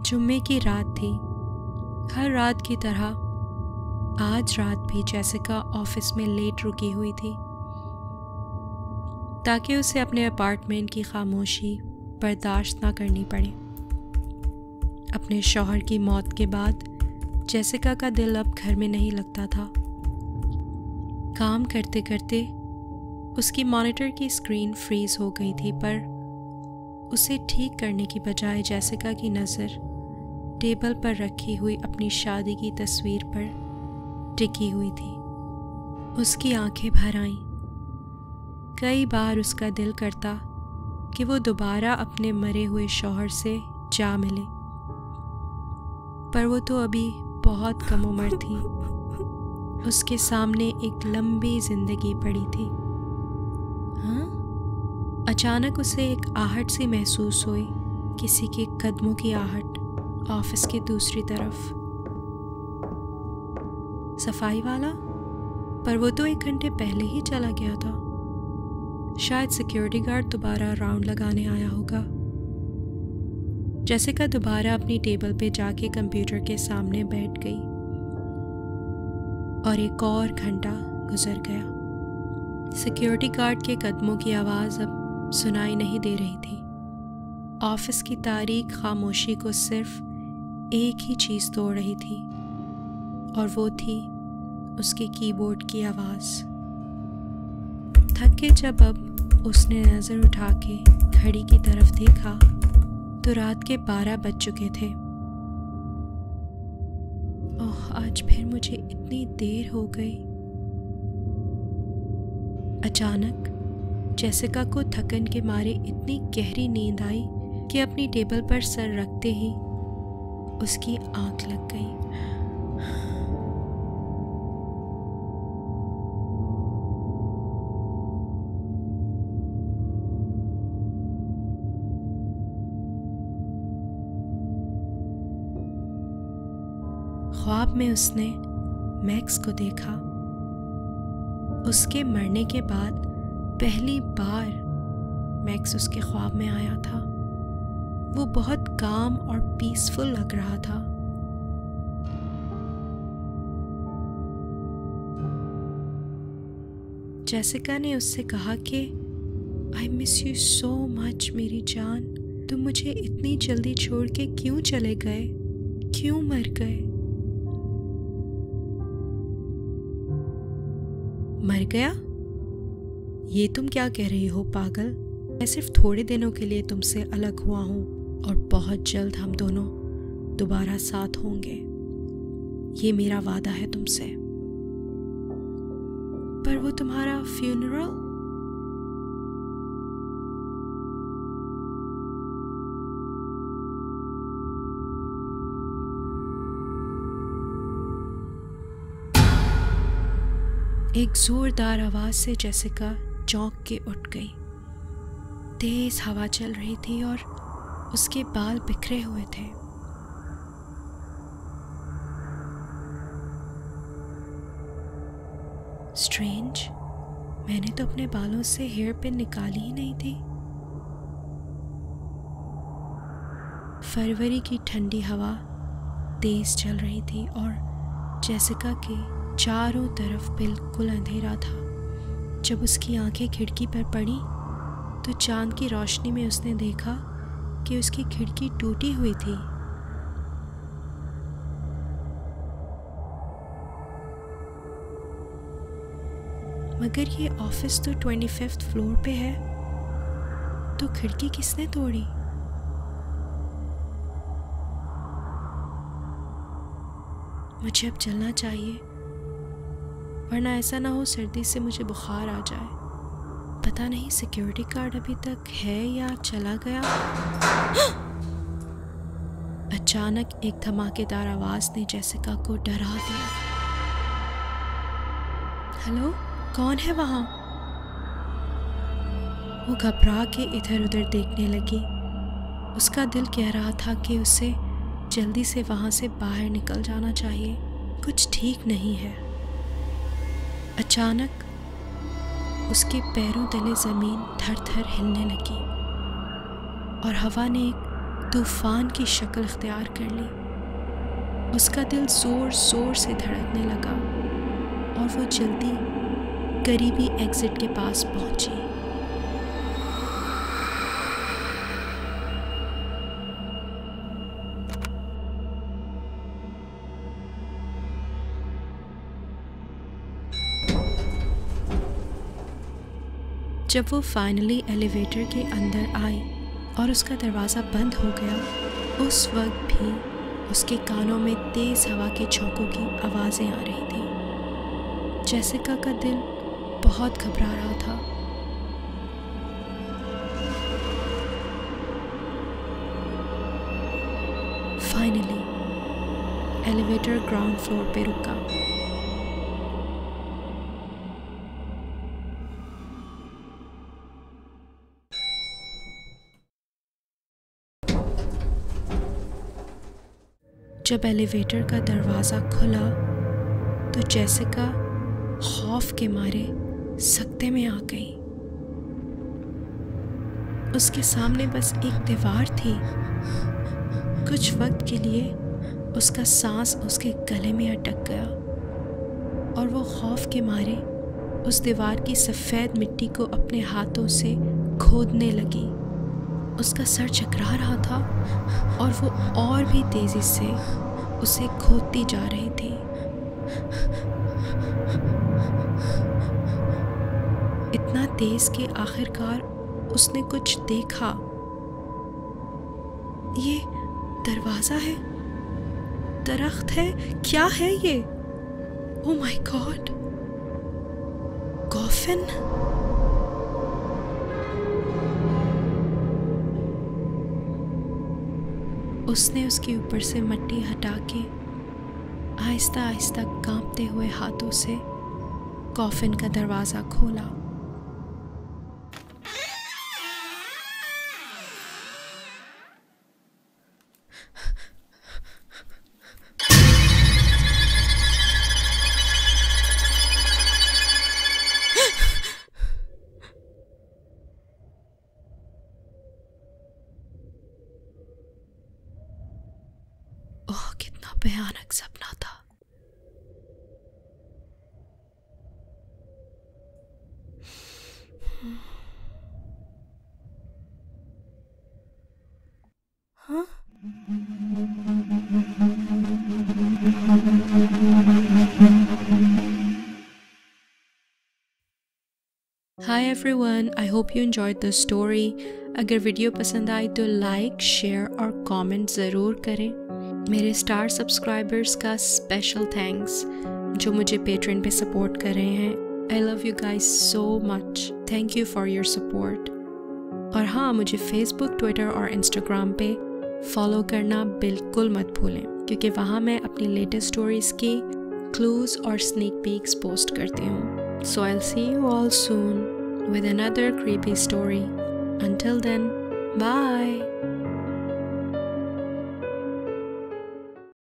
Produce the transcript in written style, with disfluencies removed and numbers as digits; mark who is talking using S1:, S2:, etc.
S1: जुम्मे की रात थी। हर रात की तरह आज रात भी जेसिका ऑफिस में लेट रुकी हुई थी ताकि उसे अपने अपार्टमेंट की खामोशी बर्दाश्त ना करनी पड़े। अपने शौहर की मौत के बाद जेसिका का दिल अब घर में नहीं लगता था। काम करते करते उसकी मॉनिटर की स्क्रीन फ्रीज हो गई थी, पर उसे ठीक करने की बजाय जेसिका की नज़र टेबल पर रखी हुई अपनी शादी की तस्वीर पर टिकी हुई थी। उसकी आंखें भर आईं। कई बार उसका दिल करता कि वो दोबारा अपने मरे हुए शौहर से जा मिले, पर वो तो अभी बहुत कम उम्र थी। उसके सामने एक लंबी जिंदगी पड़ी थी। हाँ? अचानक उसे एक आहट सी महसूस हुई, किसी के कदमों की आहट ऑफिस की दूसरी तरफ। सफाई वाला? पर वो तो 1 घंटे पहले ही चला गया था। शायद सिक्योरिटी गार्ड दोबारा राउंड लगाने आया होगा। जेसिका दोबारा अपनी टेबल पे जाके कंप्यूटर के सामने बैठ गई और 1 और घंटा गुजर गया। सिक्योरिटी गार्ड के कदमों की आवाज़ अब सुनाई नहीं दे रही थी। ऑफिस की तारीख खामोशी को सिर्फ एक ही चीज़ तोड़ रही थी, और वो थी उसके कीबोर्ड की आवाज़। थक के जब अब उसने नज़र उठा के घड़ी की तरफ देखा तो रात के 12 बज चुके थे। ओह, आज फिर मुझे इतनी देर हो गई। अचानक जेसिका को थकन के मारे इतनी गहरी नींद आई कि अपनी टेबल पर सर रखते ही उसकी आंख लग गई। ख्वाब में उसने मैक्स को देखा। उसके मरने के बाद पहली बार मैक्स उसके ख्वाब में आया था। वो बहुत काम और पीसफुल लग रहा था। जेसिका ने उससे कहा कि I miss you so much मेरी जान। तुम मुझे इतनी जल्दी छोड़ के क्यों चले गए, क्यों मर गए? मर गया? ये तुम क्या कह रही हो पागल? मैं सिर्फ थोड़े दिनों के लिए तुमसे अलग हुआ हूँ और बहुत जल्द हम दोनों दोबारा साथ होंगे। ये मेरा वादा है तुमसे। पर वो तुम्हारा फ्यूनरल? एक जोरदार आवाज से जेसिका चौंक के उठ गई। तेज हवा चल रही थी और उसके बाल बिखरे हुए थे। स्ट्रेंज, मैंने तो अपने बालों से हेयर पिन निकाली ही नहीं थी। फरवरी की ठंडी हवा तेज चल रही थी और जेसिका के चारों तरफ बिल्कुल अंधेरा था। जब उसकी आंखें खिड़की पर पड़ी तो चांद की रोशनी में उसने देखा कि उसकी खिड़की टूटी हुई थी। मगर ये ऑफिस तो 25th फ्लोर पे है, तो खिड़की किसने तोड़ी? मुझे अब चलना चाहिए, वरना ऐसा ना हो सर्दी से मुझे बुखार आ जाए। पता नहीं सिक्योरिटी गार्ड अभी तक है या चला गया। अचानक एक धमाकेदार आवाज ने जेसिका को डरा दिया। हेलो, कौन है वहां? वो घबरा के इधर उधर देखने लगी। उसका दिल कह रहा था कि उसे जल्दी से वहां से बाहर निकल जाना चाहिए, कुछ ठीक नहीं है। अचानक उसके पैरों तले ज़मीन थर थर हिलने लगी और हवा ने एक तूफान की शक्ल इख्तियार कर ली। उसका दिल ज़ोर ज़ोर से धड़कने लगा और वो जल्दी करीबी एग्ज़िट के पास पहुंची। जब वो फाइनली एलिवेटर के अंदर आई और उसका दरवाज़ा बंद हो गया, उस वक्त भी उसके कानों में तेज़ हवा के झोंकों की आवाज़ें आ रही थी। जेसिका का दिल बहुत घबरा रहा था। फाइनली एलिवेटर ग्राउंड फ्लोर पे रुका। जब एलिवेटर का दरवाज़ा खुला तो जेसिका खौफ के मारे सकते में आ गई। उसके सामने बस एक दीवार थी। कुछ वक्त के लिए उसका सांस उसके गले में अटक गया और वो खौफ के मारे उस दीवार की सफ़ेद मिट्टी को अपने हाथों से खोदने लगी। उसका सर चकरा रहा था और वो और भी तेज़ी से उसे खोदती जा रही थी। इतना तेज़ कि आखिरकार उसने कुछ देखा। ये दरवाज़ा है, दरख्त है, क्या है ये? Oh my God, coffin. उसने उसके ऊपर से मिट्टी हटा के आहिस्ता आहिस्ता कांपते हुए हाथों से कॉफिन का दरवाज़ा खोला। ओह, कितना भयानक सपना था। हाँ? Hi everyone, I hope you enjoyed the story. अगर वीडियो पसंद आई तो लाइक, शेयर और कमेंट ज़रूर करें। मेरे स्टार सब्सक्राइबर्स का स्पेशल थैंक्स जो मुझे पेट्रेन पे सपोर्ट कर रहे हैं। I love you guys so much. Thank you for your support. और हाँ, मुझे फेसबुक, ट्विटर और इंस्टाग्राम पे फॉलो करना बिल्कुल मत भूलें, क्योंकि वहाँ मैं अपनी लेटेस्ट स्टोरीज़ की क्लूज़ और स्नीक पीक्स पोस्ट करती हूँ। So I will see you all soon with another creepy story. Until then, bye.